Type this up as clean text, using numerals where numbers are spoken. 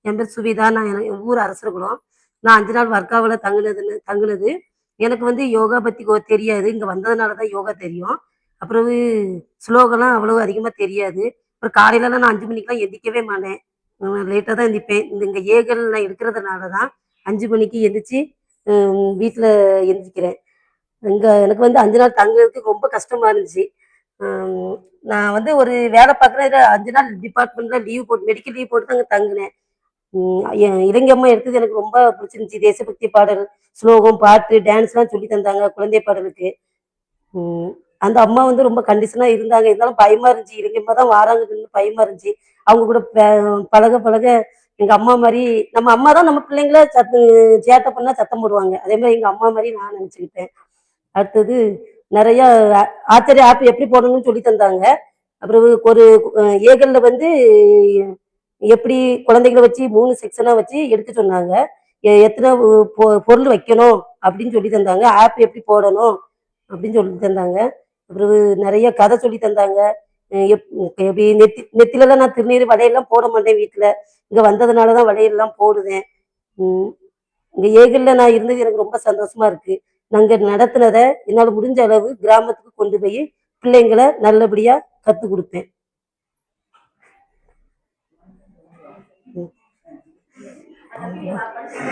என் பேர் சுவிதா. நான் என் ஊர் அரசர்குளம். நான் 5 நாள் வர்க்காவுல தங்குனது. எனக்கு வந்து யோகா பத்தி தெரியாது. இங்க வந்ததுனால தான் யோகா தெரியும். அப்புறவு ஸ்லோகம்லாம் அவ்வளவு அதிகமா தெரியாது. அப்புறம் காலையிலலாம் நான் 5 மணிக்கெல்லாம் எந்திரிக்கவே மாட்டேன். லேட்டா தான் எந்திரிப்பேன். இங்க ஏகல் நான் இருக்கிறதுனால தான் 5 மணிக்கு எந்திரிச்சு வீட்ல எந்திரிக்கிறேன். இங்க எனக்கு வந்து 5 நாள் தங்குறதுக்கு ரொம்ப கஷ்டமா இருந்துச்சு. ம் நான் வந்து ஒரு வேலை பார்க்குறேன். 5 நாள் டிபார்ட்மெண்ட்ல லீவ் போட்டு மெடிக்கல் லீவ் போட்டு தான் அங்க தங்குனேன். இலங்கை அம்மா எடுத்தது எனக்கு ரொம்ப பிடிச்சிருந்துச்சு. தேசபக்தி பாடல், ஸ்லோகம், பாட்டு, டான்ஸ்லாம் சொல்லி தந்தாங்க குழந்தை பாடலுக்கு. ம். அந்த அம்மா வந்து ரொம்ப கண்டிஷனா இருந்தாங்க. இருந்தாலும் பயமா இருந்துச்சு. இலங்கை அம்மா தான் வாராங்கன்னு பயமா இருந்துச்சு. அவங்க கூட பழக பழக எங்க அம்மா மாரி நம்ம அம்மா தான் நம்ம பிள்ளைங்கள சேட்டை பண்ணா சத்தம் போடுவாங்க. அதே மாரி எங்க அம்மா மாரி நான் நெனச்சுக்கிட்டேன். அடுத்தது நெறைய ஆ ஆச்சரிய ஆப் எப்படி போடணும்னு சொல்லி தந்தாங்க. அப்புறம் ஒரு ஏகல்ல வந்து எப்படி குழந்தைகள வச்சு 3 செக்ஷனா வச்சு எடுக்க சொன்னாங்க. எத்தன பொருள் வைக்கணும் அப்படின்னு சொல்லி தந்தாங்க. ஆப் எப்படி போடணும் அப்படின்னு சொல்லி தந்தாங்க. அப்புறம் நெறைய கதை சொல்லி தந்தாங்க. அ எப் எப்படி நெத்திலலாம் நான் திருநீர் வளையல்லாம் போட மாட்டேன் வீட்ல. இங்க வந்ததுனால தான் வளையல்லாம் போடுவேன். ம். இங்க ஏகல்ல நான் இருந்தது எனக்கு ரொம்ப சந்தோஷமா இருக்கு. நாங்க நடத்துனத என்னால முடிஞ்ச அளவு கிராமத்துக்கு கொண்டு போய் பிள்ளைங்கள நல்லபடியா கத்துக் குடுப்பேன். ம்.